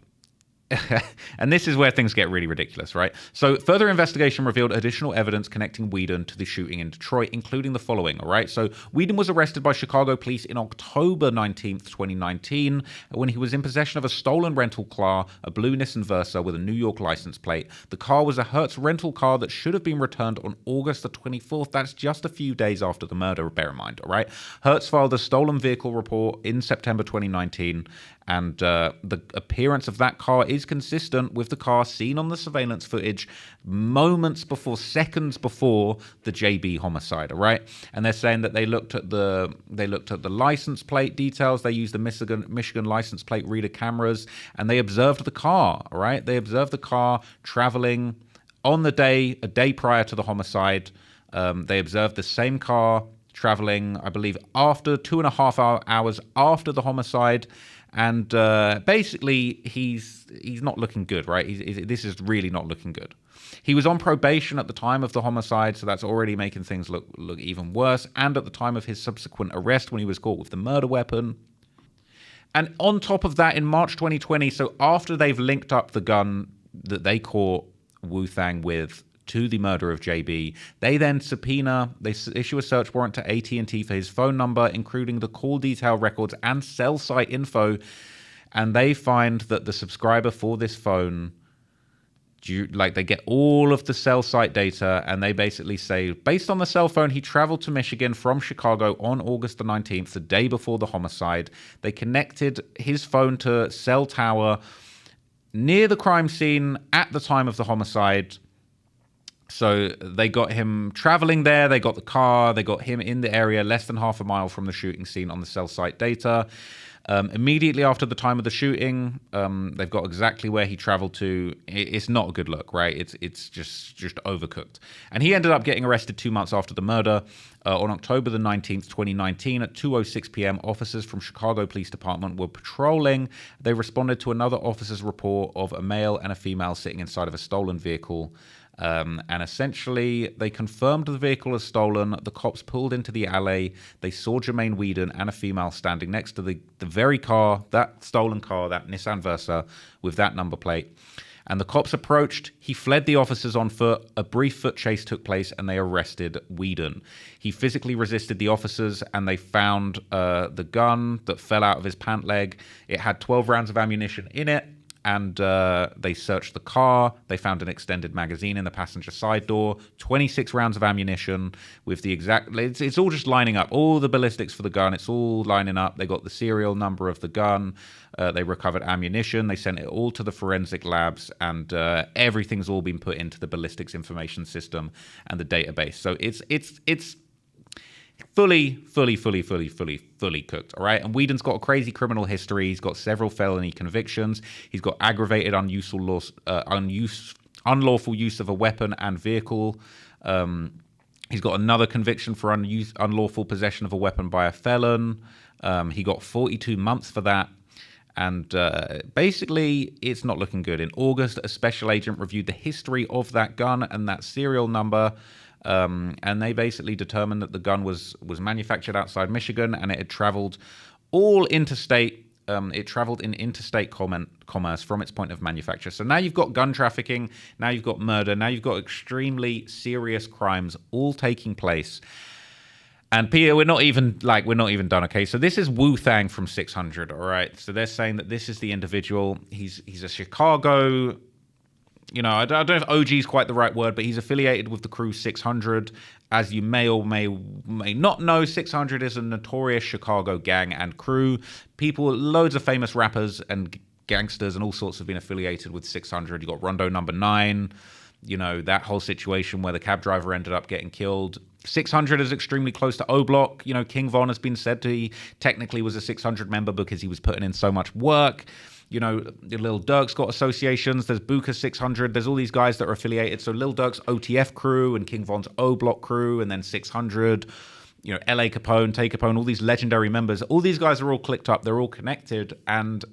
And this is where things get really ridiculous, right? So further investigation revealed additional evidence connecting Whedon to the shooting in Detroit, including the following, all right? So Whedon was arrested by Chicago police in October 19th, 2019, when he was in possession of a stolen rental car, a blue Nissan Versa with a New York license plate. The car was a Hertz rental car that should have been returned on August the 24th. That's just a few days after the murder, bear in mind, all right? Hertz filed a stolen vehicle report in September 2019, and the appearance of that car is consistent with the car seen on the surveillance footage seconds before the JB homicide, all right? And they're saying that they looked at the license plate details. They used the Michigan license plate reader cameras, and they observed the car, all right? They observed the car traveling on a day prior to the homicide. They observed the same car traveling, I believe, after 2.5 hours after the homicide. And basically, he's not looking good, right? This is really not looking good. He was on probation at the time of the homicide, so that's already making things look even worse. And at the time of his subsequent arrest, when he was caught with the murder weapon. And on top of that, in March 2020, so after they've linked up the gun that they caught Wu-Thang with to the murder of JB, they then issue a search warrant to AT&T for his phone number, including the call detail records and cell site info, and they find that the subscriber for this phone, they get all of the cell site data, and they basically say, based on the cell phone, he traveled to Michigan from Chicago on August the 19th, the day before the homicide. They connected his phone to cell tower near the crime scene at the time of the homicide. So they got him traveling there, they got the car, they got him in the area less than half a mile from the shooting scene on the cell site data. Immediately after the time of the shooting, they've got exactly where he traveled to. It's not a good look, right? It's just overcooked. And he ended up getting arrested 2 months after the murder. On October the 19th, 2019, at 2:06 p.m., officers from Chicago Police Department were patrolling. They responded to another officer's report of a male and a female sitting inside of a stolen vehicle. And essentially, they confirmed the vehicle was stolen. The cops pulled into the alley. They saw Jermaine Whedon and a female standing next to the very car, that stolen car, that Nissan Versa, with that number plate. And the cops approached. He fled the officers on foot. A brief foot chase took place, and they arrested Whedon. He physically resisted the officers, and they found the gun that fell out of his pant leg. It had 12 rounds of ammunition in it. And they searched the car. They found an extended magazine in the passenger side door, 26 rounds of ammunition with the exact... It's all just lining up. All the ballistics for the gun, it's all lining up. They got the serial number of the gun. They recovered ammunition. They sent it all to the forensic labs, and everything's all been put into the ballistics information system and the database. So it's fully cooked, all right? And Whedon's got a crazy criminal history. He's got several felony convictions. He's got aggravated unlawful use of a weapon and vehicle. He's got another conviction for unlawful possession of a weapon by a felon. He got 42 months for that. And basically, it's not looking good. In August, a special agent reviewed the history of that gun and that serial number. And they basically determined that the gun was manufactured outside Michigan, and it had traveled all interstate. It traveled in interstate commerce from its point of manufacture. So now you've got gun trafficking, now you've got murder, now you've got extremely serious crimes all taking place. And Peter, we're not even done. Okay, so this is Wu-Thang from 600. All right, so they're saying that this is the individual. He's a Chicago. I don't know if OG is quite the right word, but he's affiliated with the crew 600. As you may or may not know, 600 is a notorious Chicago gang and crew. Loads of famous rappers and gangsters and all sorts have been affiliated with 600. You got Rondo Number 9, that whole situation where the cab driver ended up getting killed. 600 is extremely close to O-Block. King Von has been said to he technically was a 600 member because he was putting in so much work. Lil Durk's got associations. There's Booker 600. There's all these guys that are affiliated. So Lil Durk's OTF crew and King Von's O-Block crew, and then 600. L.A. Capone, Tay Capone, all these legendary members. All these guys are all clicked up. They're all connected. And,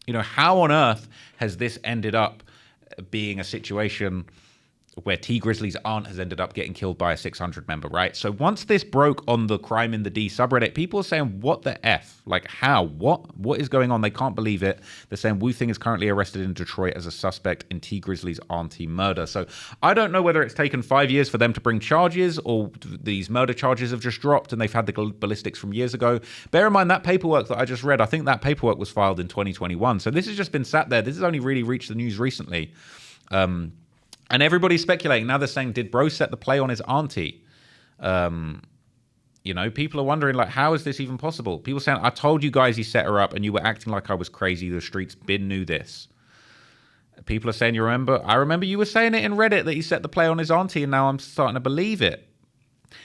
how on earth has this ended up being a situation where T Grizzly's aunt has ended up getting killed by a 600 member, right? So once this broke on the Crime in the D subreddit, people are saying, what the F? Like, how? What is going on? They can't believe it. They're saying Wu Thing is currently arrested in Detroit as a suspect in T Grizzly's auntie murder. So I don't know whether it's taken 5 years for them to bring charges or these murder charges have just dropped and they've had the ballistics from years ago. Bear in mind that paperwork that I just read, I think that paperwork was filed in 2021. So this has just been sat there. This has only really reached the news recently. And everybody's speculating. Now they're saying, did bro set the play on his auntie? You know, people are wondering, like, how is this even possible? People saying, I told you guys he set her up and you were acting like I was crazy. The streets been knew this. People are saying, I remember you were saying it in Reddit that he set the play on his auntie and now I'm starting to believe it.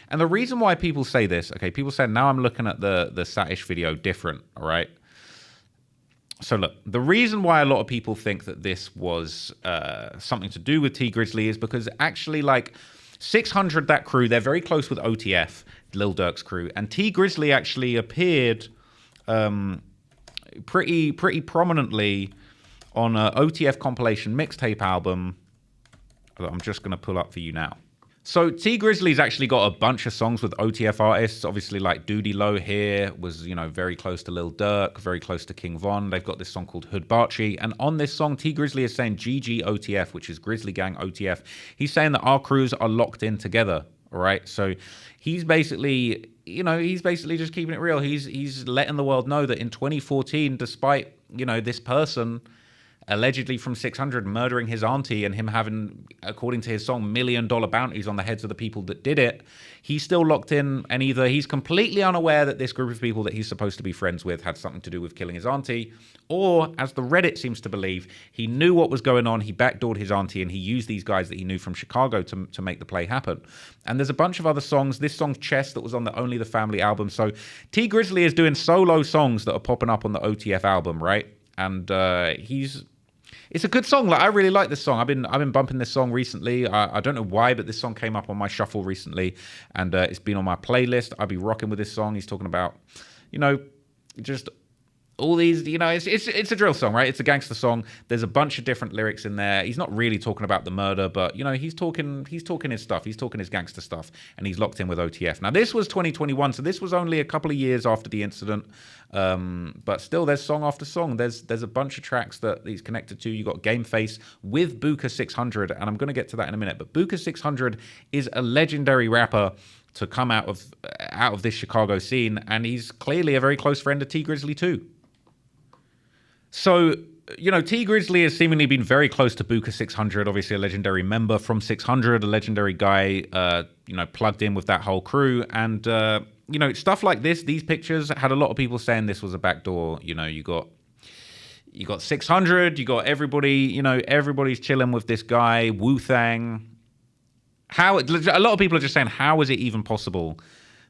And the reason why people say this, okay, people say, now I'm looking at the Satish video different, all right? So look, the reason why a lot of people think that this was something to do with T Grizzly is because actually, like, 600, that crew, they're very close with OTF, Lil Durk's crew, and T Grizzly actually appeared pretty prominently on an OTF compilation mixtape album that I'm just going to pull up for you now. So T Grizzly's actually got a bunch of songs with OTF artists, obviously, like Doody Low here was, you know, very close to Lil Durk, very close to King Von. They've got this song called Hood Barchi, and on this song, T Grizzly is saying GG OTF, which is Grizzly Gang OTF. He's saying that our crews are locked in together, all right? So he's basically, you know, he's basically just keeping it real. He's letting the world know that in 2014, despite, you know, this person allegedly from 600 murdering his auntie and him having, according to his song, $1 million bounties on the heads of the people that did it, he's still locked in, and either he's completely unaware that this group of people that he's supposed to be friends with had something to do with killing his auntie, or, as the Reddit seems to believe, he knew what was going on, he backdoored his auntie, and he used these guys that he knew from Chicago to make the play happen. And there's a bunch of other songs. This song's Chess that was on the Only the Family album. So T Grizzly is doing solo songs that are popping up on the OTF album, right? And it's a good song. Like, I really like this song. I've been bumping this song recently. I don't know why, but this song came up on my shuffle recently, and it's been on my playlist. I'll be rocking with this song. He's talking about, you know, just all these, you know, it's a drill song, right? It's a gangster song. There's a bunch of different lyrics in there. He's not really talking about the murder, but, you know, he's talking his stuff. He's talking his gangster stuff, and he's locked in with OTF. Now, this was 2021, so this was only a couple of years after the incident. But still, there's song after song. There's a bunch of tracks that he's connected to. You got Game Face with Booker 600, and I'm going to get to that in a minute. But Booker 600 is a legendary rapper to come out of this Chicago scene, and he's clearly a very close friend of T Grizzly too. So, you know, T Grizzly has seemingly been very close to Booker 600, obviously a legendary member from 600, a legendary guy, you know, plugged in with that whole crew. And, you know, stuff like this, these pictures had a lot of people saying this was a backdoor. You know, you got 600, you got everybody, you know, everybody's chilling with this guy, Wu-Thang. A lot of people are just saying, how is it even possible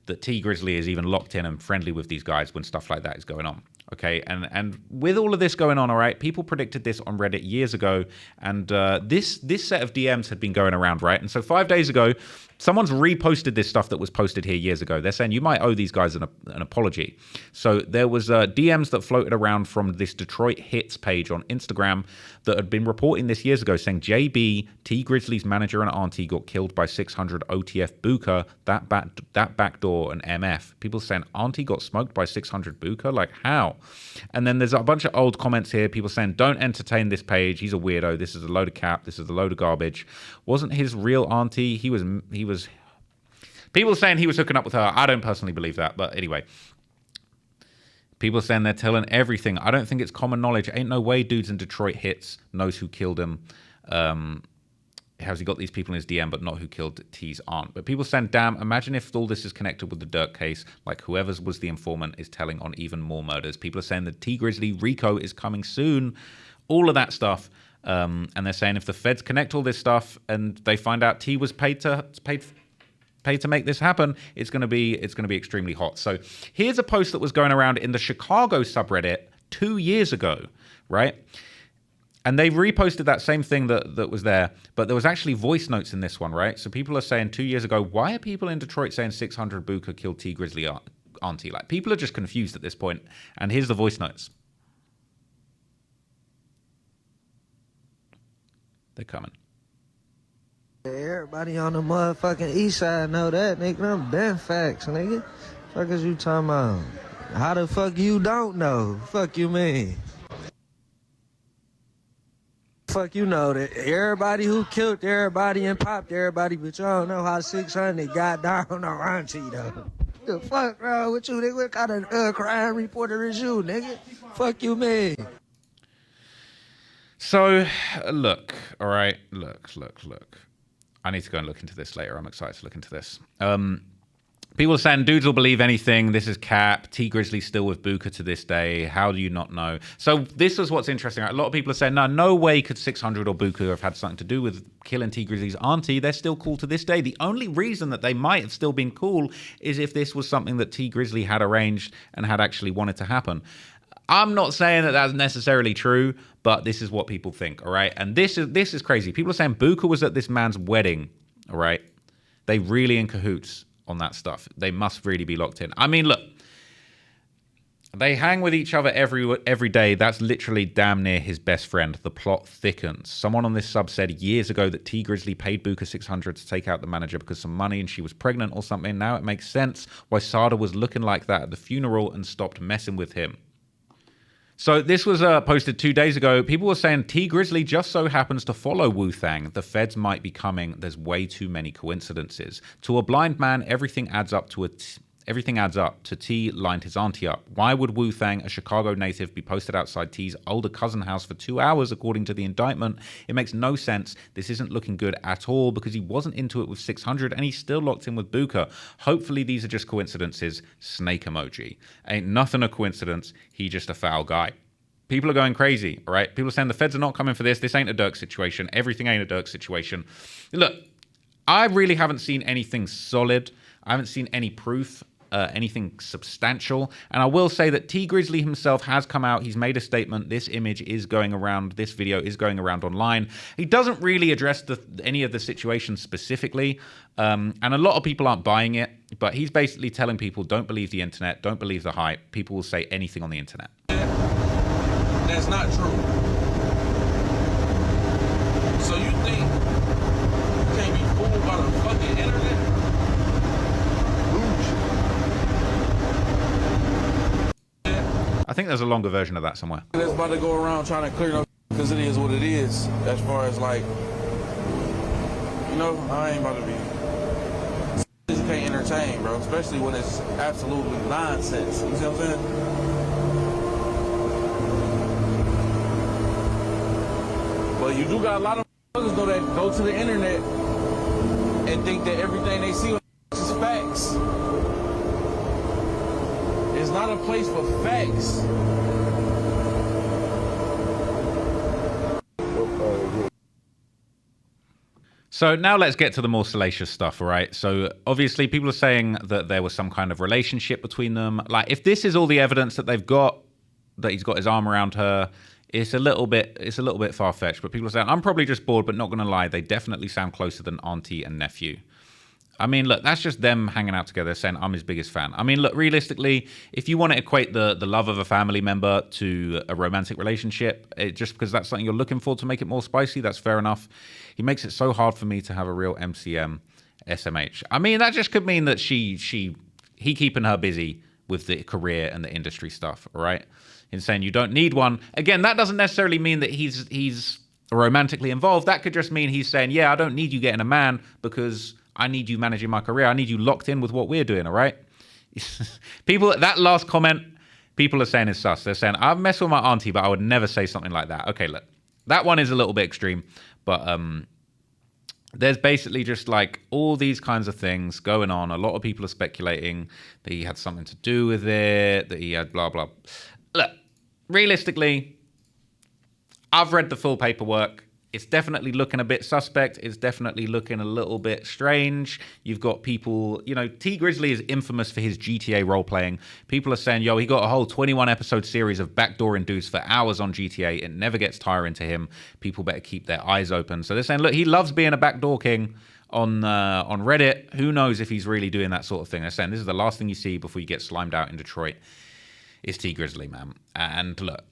that T Grizzly is even locked in and friendly with these guys when stuff like that is going on? Okay, and with all of this going on, all right, people predicted this on Reddit years ago, and this set of DMs had been going around, right? And so 5 days ago, someone's reposted this stuff that was posted here years ago. They're saying you might owe these guys an apology. So there was DMs that floated around from this Detroit Hits page on Instagram that had been reporting this years ago, saying JB, T Grizzly's manager and auntie, got killed by 600 OTF Booker, that backdoor, and MF. People saying auntie got smoked by 600 Booker, like how? And then there's a bunch of old comments here, people saying don't entertain this page, he's a weirdo, this is a load of cap, this is a load of garbage. Wasn't his real auntie, he was people saying he was hooking up with her. I don't personally believe that, but anyway, people saying they're telling everything. I don't think it's common knowledge. Ain't no way dudes in Detroit Hits knows who killed him. How's he got these people in his DM, but not who killed T's aunt? But people saying, damn, imagine if all this is connected with the Dirk case, like whoever was the informant is telling on even more murders. People are saying that T Grizzly Rico is coming soon, all of that stuff. And they're saying if the feds connect all this stuff and they find out T was paid to make this happen, it's going to be extremely hot. So here's a post that was going around in the Chicago subreddit 2 years ago, right? And they reposted that same thing that was there, but there was actually voice notes in this one, right? So people are saying 2 years ago, why are people in Detroit saying 600 Booker killed T Grizzly auntie? Like, people are just confused at this point. And here's the voice notes. They're coming. Everybody on the motherfucking east side know that, nigga. Them been facts, nigga. Fuck is you talking about? How the fuck you don't know? Fuck you mean? Fuck you know that everybody who killed everybody and popped everybody, but y'all don't know how 600 got down on Auntie though. The fuck wrong with you, nigga? What kind of crime reporter is you, nigga? Fuck you mean? So, look, all right, look. I need to go and look into this later. I'm excited to look into this. People are saying dudes will believe anything. This is cap. T Grizzly's still with Booker to this day. How do you not know? So this is what's interesting. A lot of people are saying, no way could 600 or Booker have had something to do with killing T Grizzly's auntie. They're still cool to this day. The only reason that they might have still been cool is if this was something that T Grizzly had arranged and had actually wanted to happen. I'm not saying that that's necessarily true, but this is what people think, all right? And this is crazy. People are saying Booker was at this man's wedding, all right? They really in cahoots on that stuff. They must really be locked in. I mean, look, they hang with each other every day. That's literally damn near his best friend. The plot thickens. Someone on this sub said years ago that T Grizzly paid Booker 600 to take out the manager because some money and she was pregnant or something. Now it makes sense why Sada was looking like that at the funeral and stopped messing with him. So this was posted 2 days ago. People were saying T Grizzly just so happens to follow Wu-Tang. The feds might be coming. There's way too many coincidences. To a blind man, everything adds up to T lined his auntie up. Why would Wu-Tang, a Chicago native, be posted outside T's older cousin house for 2 hours, according to the indictment? It makes no sense. This isn't looking good at all because he wasn't into it with 600 and he's still locked in with Booker. Hopefully these are just coincidences. Snake emoji. Ain't nothing a coincidence. He just a foul guy. People are going crazy, all right? People are saying the feds are not coming for this. This ain't a Dirk situation. Everything ain't a Dirk situation. Look, I really haven't seen anything solid. I haven't seen any proof. Anything substantial. And I will say that T Grizzly himself has come out. He's made a statement. This image is going around. This video is going around online. He doesn't really address any of the situations specifically. And a lot of people aren't buying it. But he's basically telling people, don't believe the internet. Don't believe the hype. People will say anything on the internet. That's not true. So you think you can't be fooled by the fucking internet? I think there's a longer version of that somewhere. That's about to go around trying to clear up because it is what it is. As far as like, you know, I ain't about to be. You can't entertain, bro, especially when it's absolutely nonsense. You see what I'm saying? But you do got a lot of motherfuckers though that go to the internet and think that everything they see is facts. It's not a place for facts. So now let's get to the more salacious stuff, all right? So obviously people are saying that there was some kind of relationship between them. Like if this is all the evidence that they've got, that he's got his arm around her, it's a little bit far-fetched. But people are saying, I'm probably just bored, but not going to lie, they definitely sound closer than auntie and nephew. I mean, look, that's just them hanging out together saying, I'm his biggest fan. I mean, look, realistically, if you want to equate the love of a family member to a romantic relationship, just because that's something you're looking for to make it more spicy, that's fair enough. He makes it so hard for me to have a real MCM SMH. I mean, that just could mean that he keeping her busy with the career and the industry stuff, all right? And saying you don't need one. Again, that doesn't necessarily mean that he's romantically involved. That could just mean he's saying, yeah, I don't need you getting a man because I need you managing my career. I need you locked in with what we're doing, all right? People, that last comment, people are saying is sus. They're saying, I've messed with my auntie, but I would never say something like that. Okay, look, that one is a little bit extreme, but there's basically just like all these kinds of things going on. A lot of people are speculating that he had something to do with it, that he had blah, blah. Look, realistically, I've read the full paperwork. It's definitely looking a bit suspect. It's definitely looking a little bit strange. You've got people, you know, T Grizzly is infamous for his GTA role-playing. People are saying, yo, he got a whole 21-episode series of backdoor induced for hours on GTA. It never gets tiring to him. People better keep their eyes open. So they're saying, look, he loves being a backdoor king on Reddit. Who knows if he's really doing that sort of thing. They're saying this is the last thing you see before you get slimed out in Detroit. It's T Grizzly, man. And look,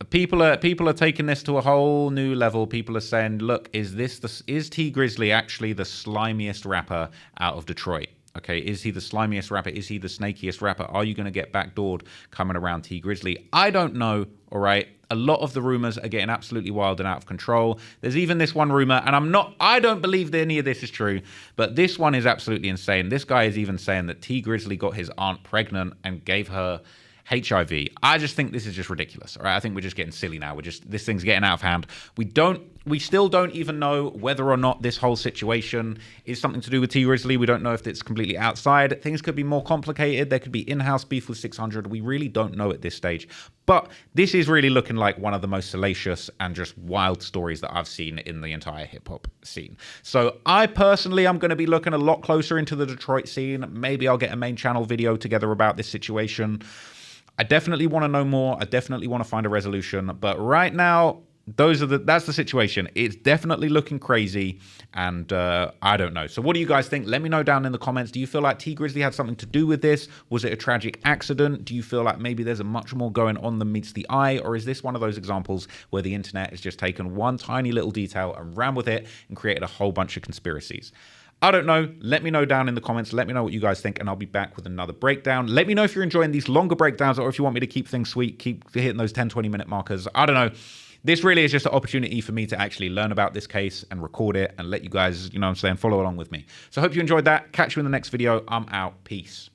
People are taking this to a whole new level. People are saying, look, is T Grizzly actually the slimiest rapper out of Detroit? Okay, is he the slimiest rapper? Is he the snakiest rapper? Are you going to get backdoored coming around T Grizzly? I don't know, all right? A lot of the rumors are getting absolutely wild and out of control. There's even this one rumor, and I don't believe that any of this is true, but this one is absolutely insane. This guy is even saying that T Grizzly got his aunt pregnant and gave her HIV. I just think this is just ridiculous. All right, I think we're just getting silly now. This thing's getting out of hand. We still don't even know whether or not this whole situation is something to do with T Grizzly. We don't know if it's completely outside. Things could be more complicated. There could be in-house beef with 600. We really don't know at this stage. But this is really looking like one of the most salacious and just wild stories that I've seen in the entire hip-hop scene. So I personally am going to be looking a lot closer into the Detroit scene. Maybe I'll get a main channel video together about this situation. I definitely want to know more. I definitely want to find a resolution. But right now, that's the situation. It's definitely looking crazy, and I don't know. So what do you guys think? Let me know down in the comments. Do you feel like T Grizzly had something to do with this? Was it a tragic accident? Do you feel like maybe there's a much more going on than meets the eye? Or is this one of those examples where the internet has just taken one tiny little detail and ran with it and created a whole bunch of conspiracies? I don't know. Let me know down in the comments. Let me know what you guys think, and I'll be back with another breakdown. Let me know if you're enjoying these longer breakdowns, or if you want me to keep things sweet, keep hitting those 10, 20-minute markers. I don't know. This really is just an opportunity for me to actually learn about this case and record it and let you guys, follow along with me. So I hope you enjoyed that. Catch you in the next video. I'm out. Peace.